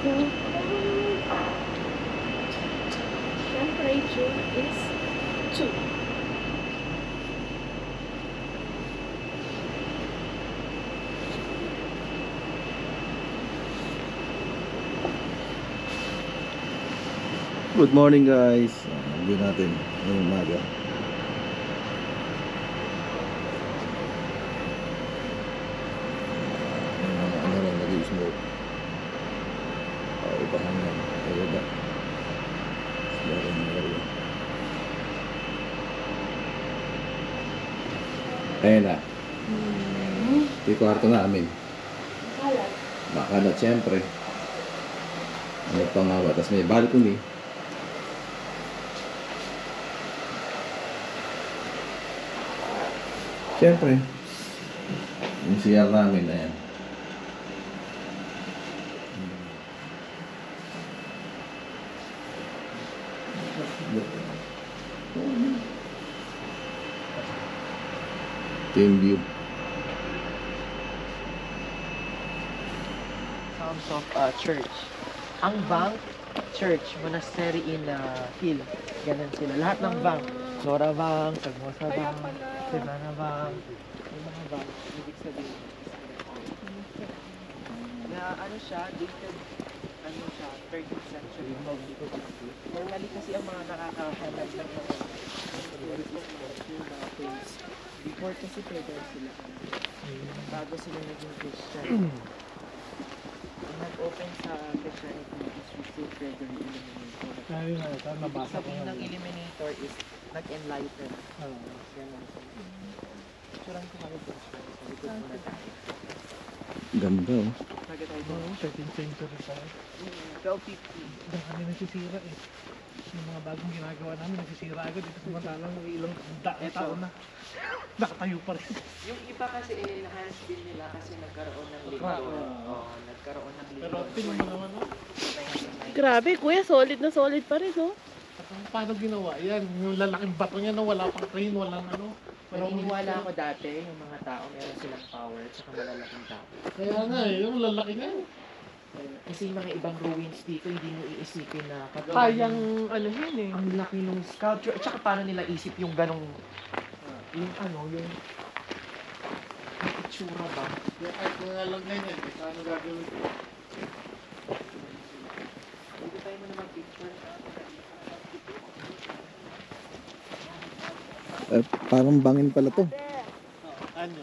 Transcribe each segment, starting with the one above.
Temperature is 2. Good morning guys. View natin ngayong umaga. Ano lang nag-i-smoke. Ibahan lang. Iba. Smoking area. Ayan na. Ito yung kwarto namin. Makalat syempre. Ano pa nga ba? Tapos may balcony. Siyempre, yung CR namin, ayan. Team view. Sounds of church. Ang bank, church, monastery in hill. Ganun sila. Lahat ng bank. Nora Bank, Sagmosa Bank, Savannah Bank. Yung mga bank, ibig sabihin. Na ano siya, dated, ano siya, 13th century. Normally kasi ang mga nakakahanap ng mga place. Before kasi pagan sila. Bago sila naging Christian. Nag-open sa Christianity is St. Gregory Illuminator. Ibig sabihin ng Illuminator is nag-enlighten. Ganun. Picturean ko kami po siya. Sa likod mo na tayo. Ganda oh. Taga tayo po. 13th century pa. 1250. Dami nasisira eh. Yung mga bagong ginagawa namin nasisira agad. Ito samantalang ilang taon na. Nakatayo pa rin. Yung iba kasi enhance din nila kasi nagkaroon ng lingkod. Nagkaroon ng lingkod. Pero tingnan mo naman oh. Grabe, kuya, solid na solid pa rin, no? Paano ginawa yan? Yung lalaking bato niya na wala pang crane, walang ano. Naniniwala ako dati, yung mga tao meron silang power at saka malalaking tao. Kaya nga eh, yung lalaki niya. Kasi yung mga ibang ruins dito, hindi mo iisipin na Kayang, ano yun eh. ang laki ng sculpture. At saka paano nila isip yung ganong, yung ano, yung itsura ba? Yung art mo nga lang ganyan, eh, paano gagawin ko? Dito tayo mo naman picture. Parang bangin pala to. Ano?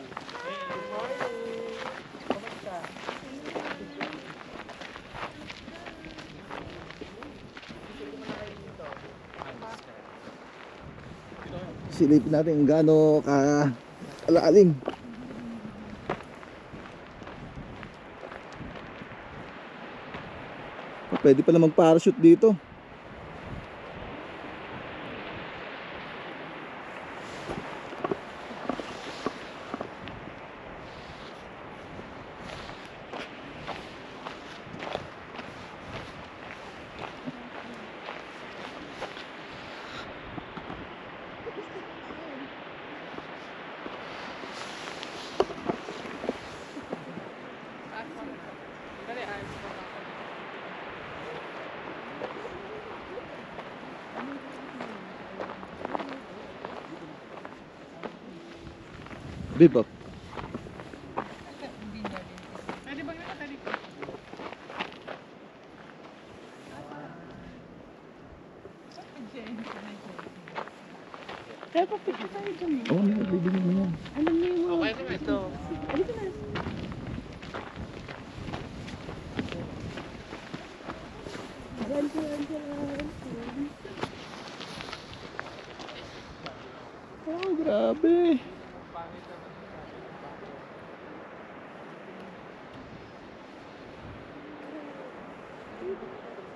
Silipin natin kung gaano kalalim. Pwede pala mag-parachute dito. Bebop. Pwede ba nga natali ko? Kaya papicture tayo dyan. Oo, bibigyan mo yan. Alam mo yung mga... Okay naman ito. Halika na. Oh, grabe.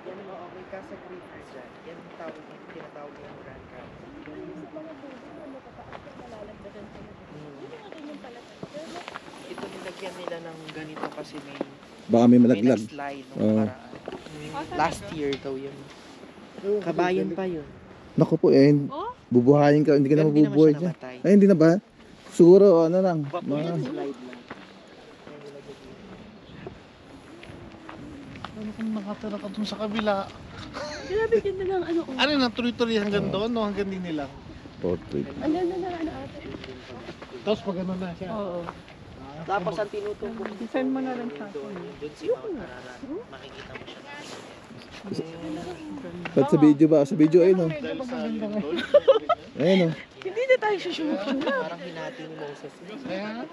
Yan mo, okay ka sa creeper dyan. Yan ang tawag yung tinatawag yung Grand Canyon. Ito nilagyan nila ng ganito kasi Baka may may malaglag. nag-slide nung Oo. nakaraan. Last year daw yun. Kabayan pa yun. Naku po bubuhayin ka, hindi ka na Pero hindi naman mabubuhay siya dyan. namatay. Ay, hindi na ba? Siguro, ano lang. Slide lang. Yan nilagyan dito. Ano kung nakatira ka dun sa kabila? Grabe, ganda lang, ano, oh. Ano na, tuloy-tuloy hanggang doon, no? Hanggang din nila. Portrait. Ang ganda na, ano, ate. Tapos pag ano na siya. Oo. Tapos ang tinutumbok Send mo na lang sa doon, doon si Mount Ararat. Makikita mo siya. Ba't sa video ba? Sa video ayun oh. Dahil sa yun, Ayun oh. Hindi na tayo sushoot. Parang hinati ni Moses. Kaya,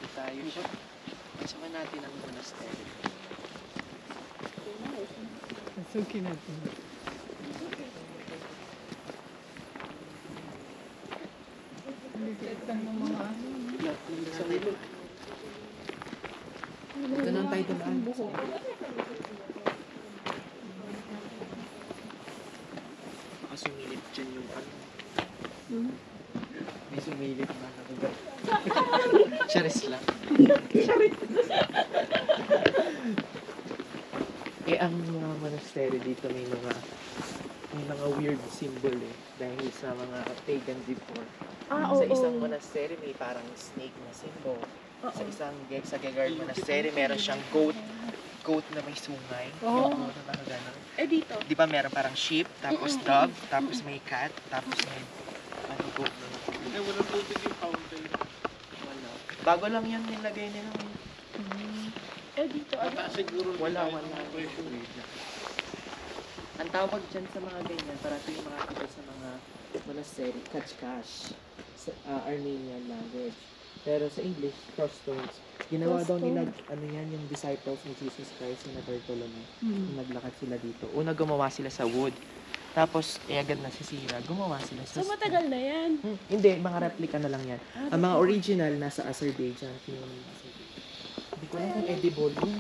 Tayo siya. Kasama natin ang monastery. Suki natin. Ganun tayo dumaan. Baka sumilip dyan yung ano. May sumilip na nakugat. Charis lang. Eh, ang mga monastery dito may mga weird symbol eh. Dahil sa mga pagan before. Ah, Sa oo. isang monastery may parang snake na symbol. Sa isang sa Gegard monastery meron siyang goat na may sungay. Oo. Yung goat na gano'n. Eh, dito. Di ba meron parang sheep, tapos dog, tapos may cat, tapos may goat na. hindi walang tubig yung fountain. Wala. Bago lang yan nilagay nila. Eh, dito, ano. Mataas siguro. Wala. Ang tawag dyan sa mga ganyan, para ito yung mga kita sa mga monastery, kachkash, sa Armenian language. Pero sa English, crossstones. Ginawa daw nila, ano yan, yung disciples ni Jesus Christ, yung Bartolome. Yung naglakad sila dito. Una gumawa sila sa wood. Tapos, agad nasisira, gumawa sila sa So, matagal na yan. Hindi, mga replica na lang yan. Ang mga original nasa Azerbaijan. Hindi ko alam kung edible yun.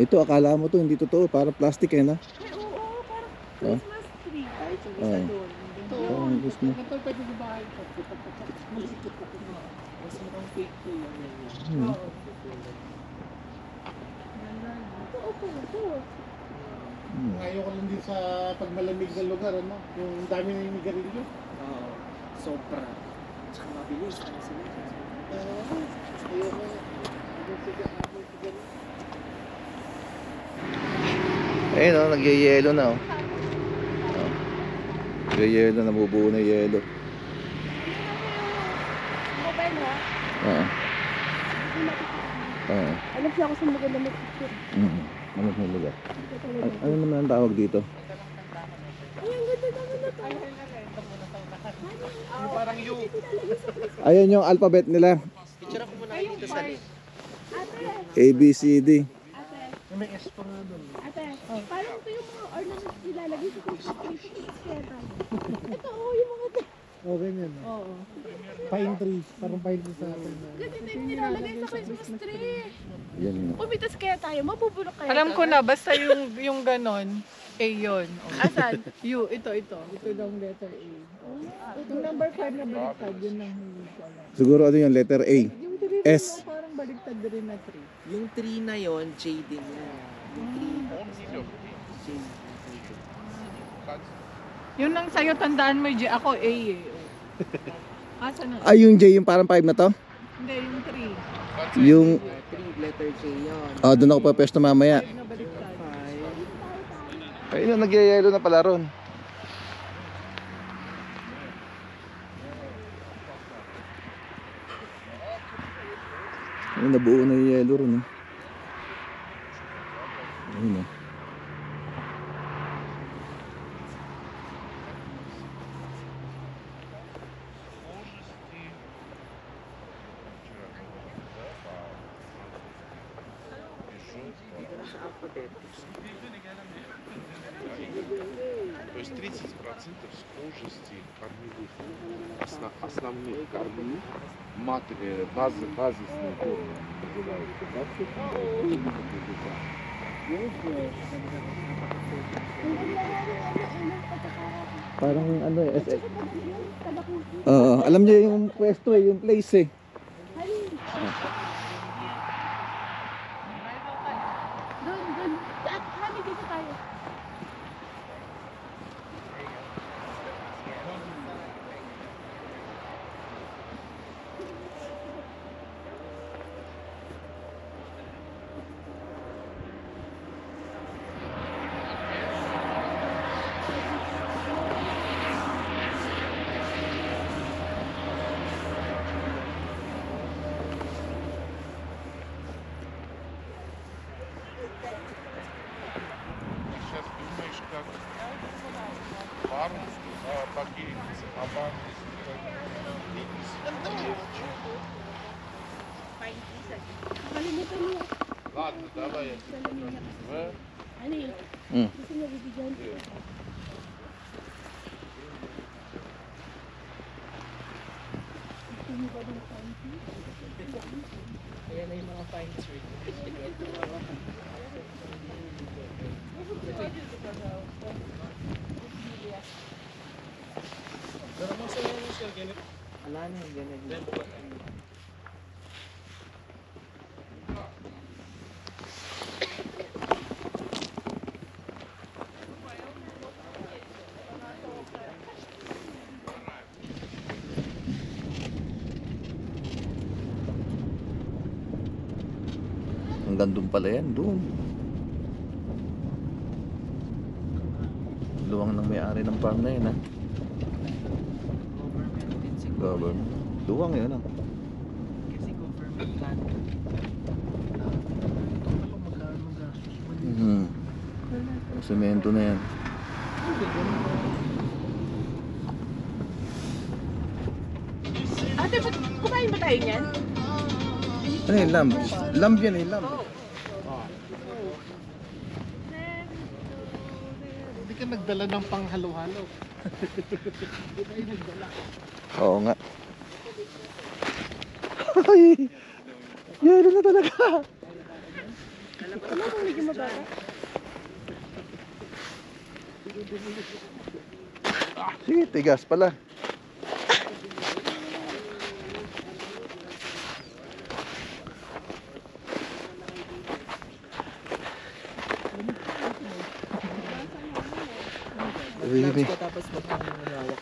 Ito akala mo to hindi totoo, para plastic eh na. Ay, oo, parang Oh. Christmas tree. Kahit yung Oo. isa doon, Ito. Parang gusto mo. Ito pwede sa bahay ko. mas mukhang fake to yung ganyan. Hmm. Ito, opo, ito. Hmm. Ayaw ko lang din sa pagmalamig na lugar, ano? Yung dami na yung nigarilyo. Oo. Sobra. Tsaka mabilis. Ano sila? Ayaw ko. Ayun oh, nagyayelo na oh. Oh. Nagyayelo, nabubuo na yung yelo. Mobile, ha? Oo. Hindi nakikita. Oo. Alam siya ako sa maganda mag-picture. Ano sa lugar? Ito talaga. Ano naman ang tawag dito? Ay, ang ganda naman na to. Yung parang you. Ayun yung alphabet nila. Picture ako muna kayo dito sa link. Ate, A, B, C, D. ate, May S pa nga doon. ate. Parang ito yung mga ornaments nilalagay sa Christmas tree. Kaya tayo. Ito, oh, yung mga to. Oh, ganyan. Oo. Pine tree. Parang pine tree sa atin. Ganito yung nilalagay sa Christmas tree. Yan yun. Umitas kaya tayo, mabubulok kaya Alam tayo. ko na, basta yung ganon, A yun. Asan? U, ito. Ito daw ang letter A. Yung number 5 na baliktad, yun ang hindi ko alam. Siguro ano yung letter A. Yung 3 S. parang baliktad din na 3. Yung tree na yon, J din yan. Yung tree. J. Yun ang sa'yo, tandaan mo, J. Ako A eh. Asa na? Ay, yung J yung parang 5 na to? Hindi, yung 3. Yung, 3 letter J yun. doon ako pa pesto mamaya. 5 na baliktad. 5. Ayun na, nagyayelo na pala ron. Ayun, nabuo na yung yelo ron. Ayun na. То есть 30% схожести корневых, основных корней, базисные корни называются, да, Parang ano eh. Alam niyo yung pwesto eh, yung place eh. Doon. At kami dito tayo. Сейчас думаешь, как парус покинется, а парус легче. Nakalimutan mo. Ладно, давай я тебе покажу. Ano yun? Mm. Gusto mo bibigyan? Gusto mo ba ng panty? Ayan na yung mga finds rin. Pero mo sa yung sir, ganit. Wala na yung ganun. Hanggang doon pala yan, doon. Luwang ng may-ari ng farm na yun ha. Government din siguro. Government. Luwang yun ha. Kasi government land. Ako magkano gastos mo dito. Mhm. Semento na yan. Ate, kumain ba tayo niyan? Ano yun, lamb? Lamb yan eh, lamb. Hindi ka nagdala ng panghalo-halo. Oo nga. Ay! Yelo na talaga! Ano kung medyo mababa? Sige, tigas pala. Really? Labs ko tapos magpangawak mo yung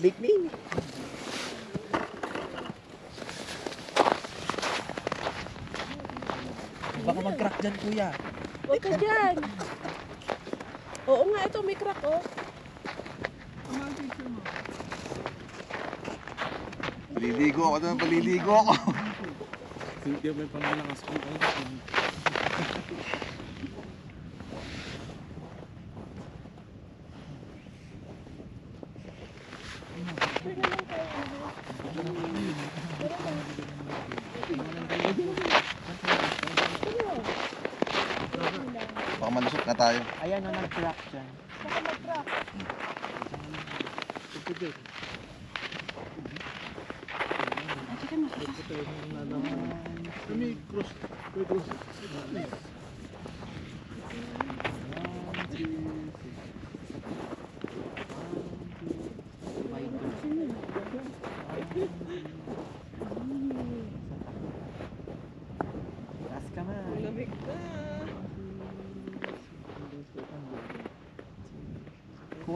Lake name. Baka mag-crack dyan, kuya. Huwag ka dyan. Oo nga, ito may crack oh. Paliligo ako doon, paliligo ako. Hindi may pangalakas ko. Baka malusot na tayo. Ayan, nag-crack dyan. Baka mag-crack. May cross. May cross. Taas ka man. Lamig na.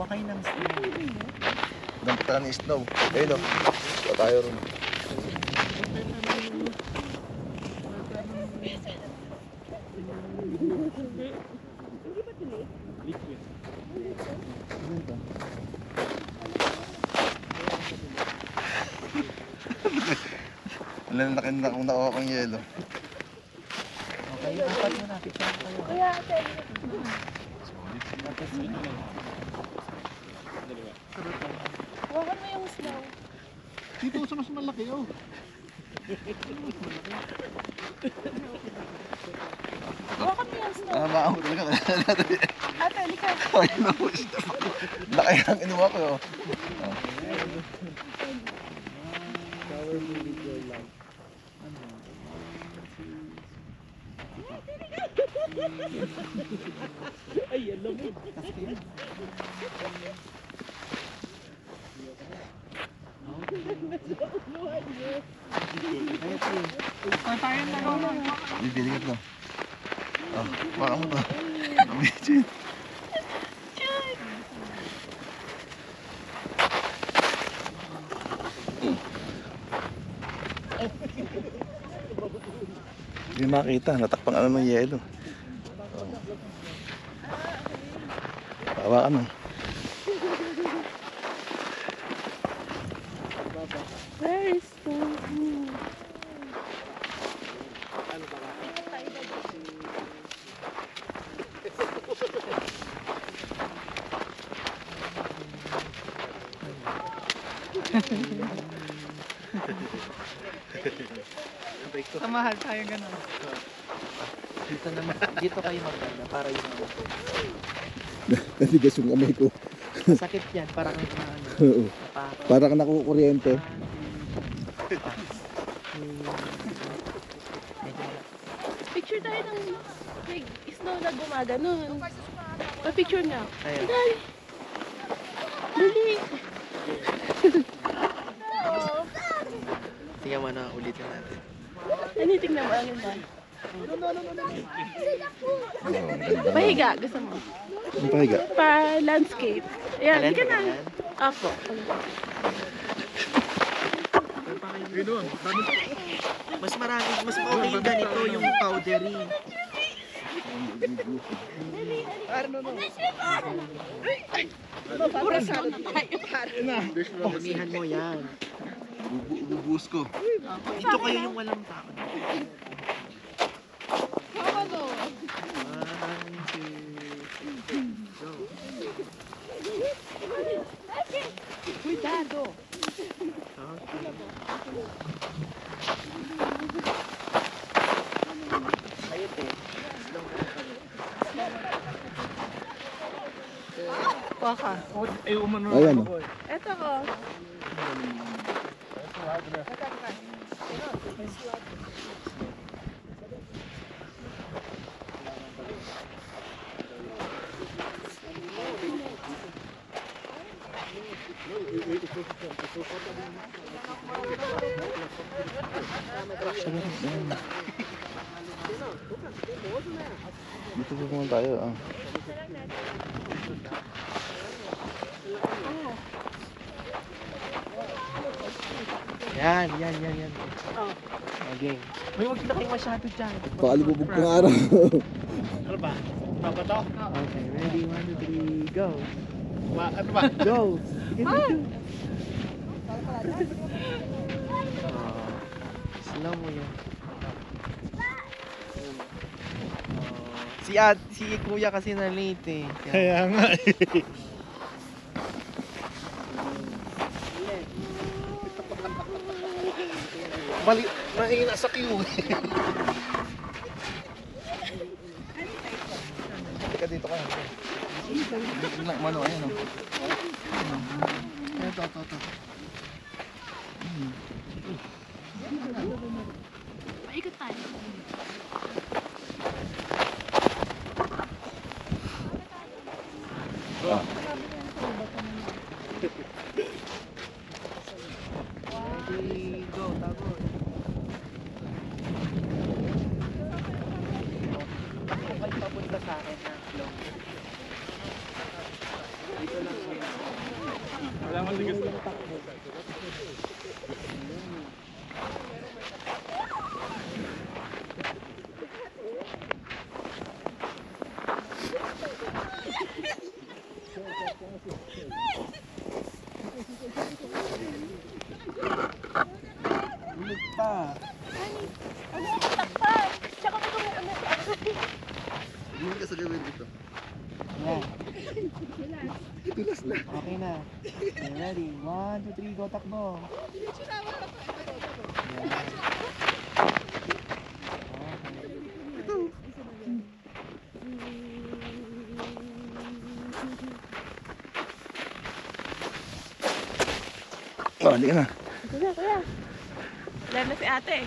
kayo ng snow. Ganda ni snow. Ayun o. Ito tayo ron. Wala na kung nakuha kong yelo. Okay, apat mo na. Picture mo kayo. Kuya, ate. Hawakan mo yung snow. Dito sa mas malaki, oh. Hawakan mo yung snow. Ba ako talaga. Ate, halika. Ayun na po. Laki ang inuha ko. Oh. Bibiligat na. Oh, baka mo to. Bitchin. Hindi makita, natakpang ano ng yelo. Hawakan mo. Where is snow? Samahal tayo ganun. Dito kayo maganda para yung Natigas yung kamay ko. masakit yan. Parang ano. Oo. Para kang nakukuryente. Picture tayo ng may snow na gumaganon. Pa-picture nga. Ayun. Dali. Dali. Tingnan mo na ulitin natin. Ano yung tingnan mo ang ganda? Oh, Pahiga, gusto mo? ang pahiga. Pa-landscape. Ayan, Alin, hindi ka na. ganyan? Apo. Mas marami, mas okay yung ganito, yung powdery. Pagnihan mo yan. Bubuhos ko. Dito kayo yung walang tao. One, two, go. Cuidado. Okay. Ayun eh. Paka. Ay, umano. Ayan, oh. Eto ko. Dito pumunta tayo. Ah. Yan. Okay. May huwag na kayo masyado dyan. Pakalibubog pang araw. Ano ba? Tama to? Okay, ready? 1, 2, 3, go. Ano ba? Go! Slow mo yun. Si kuya kasi na late eh. Kaya nga eh. Mali, mahina sa queue. Teka dito ka. Dito lang, mano, ayan o. Ito. Paikot tayo. Ready, go, tagos. Takbo kayo papunta sa akin na flow. Dito lang. Ulit pa. Ano yung takpan? Tsaka may kumukulit. Hindi ka sa gawin dito. Yan. Okay na. Okay, ready? 1, 2, 3, go takbo. Yan. Oh, hindi ka na. Kuya, kuya. Lalo si ate.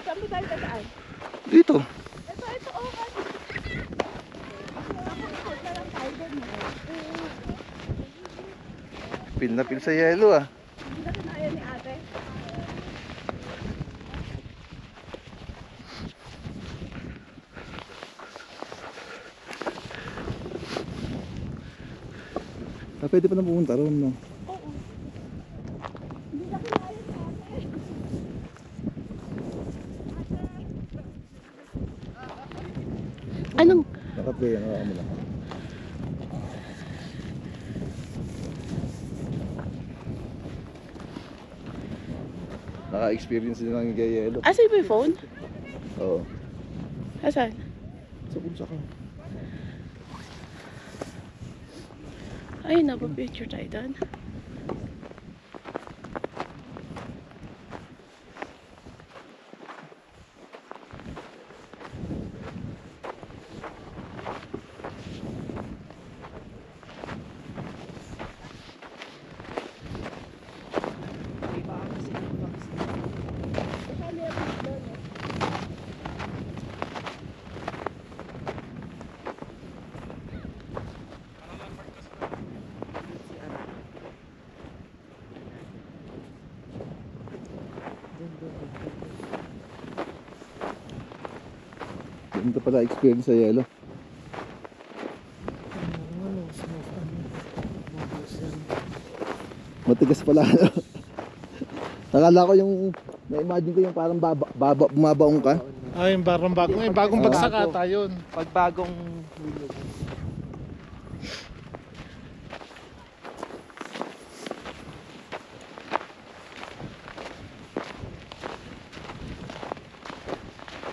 Saan ba tayo tagaan? Dito. Ito, oh. Tapos na lang tayo doon. Pil na pil sa yelo ah. Hindi na kinaya ni ate. Ah, pwede pa na pumunta ron, no? Oo. Hindi na kinaya ni ate. Anong? Nakaplay, nakaka mo lang. Naka-experience din ng yelo. Asa ba yung phone? Oo. Asan? Sa bulsa ka. Ayun na, picture tayo doon. Ganito pala experience sa yelo. Matigas pala. Nakala ko yung na-imagine ko yung parang bumabaong ka. Ay, yung bagong bagsak ata yun. Pag bagong hulog.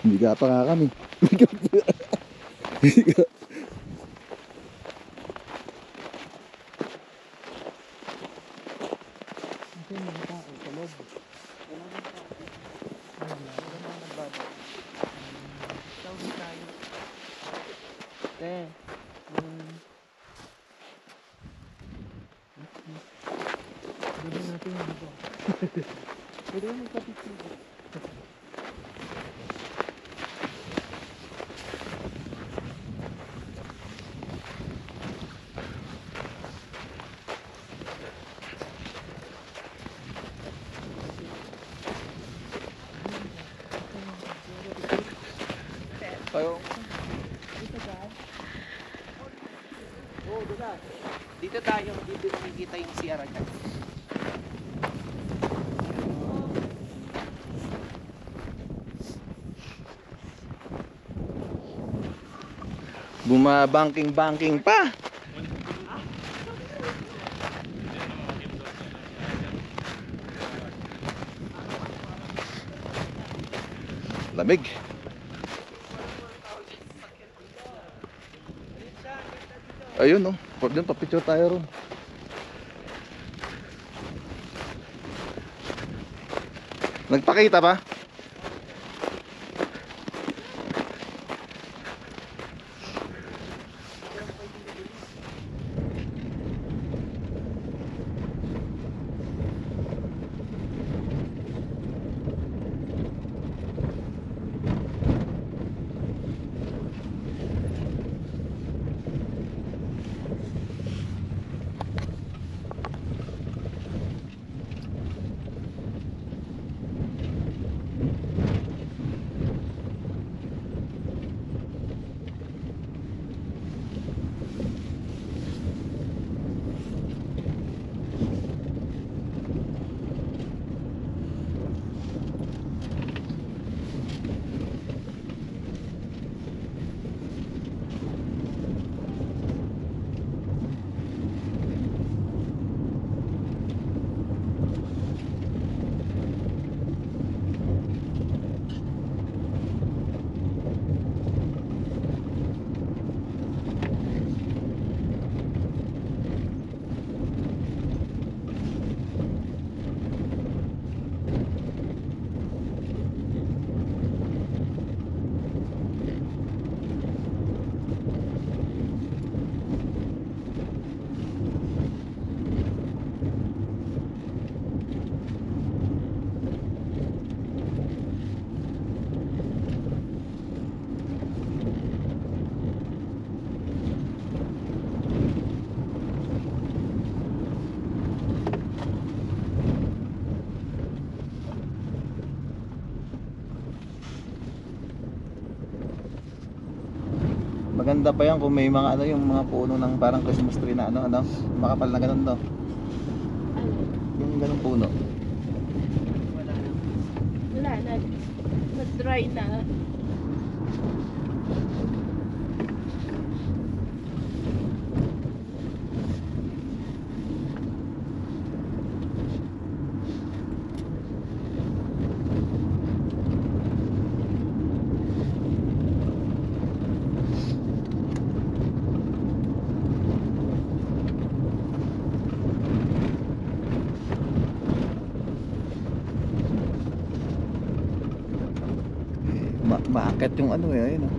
Hindi ka pa nga kami. Hindi ka. Te. Pwede mo magpapicture. Dito tayo, dito nakikita yung CR agad. Bumabangking-bangking pa. Lamig. Ayun no, doon pa picture tayo ron. Nagpakita ba? Maganda pa yan kung may mga ano, yung mga puno ng parang Christmas tree na ano, makapal na ganun, no? Yung ganun puno. Wala na. Nag-dry na. Maakit yung ano eh, ayun, oh.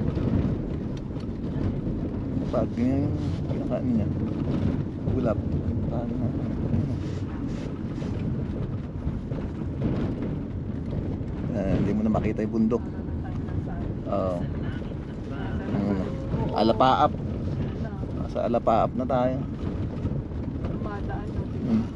Pag yung pinakaano niya, ulap. Paano na? Hindi mo na makita yung bundok. Oo. Alapaap. Sa Alapaap na tayo. Madaan natin.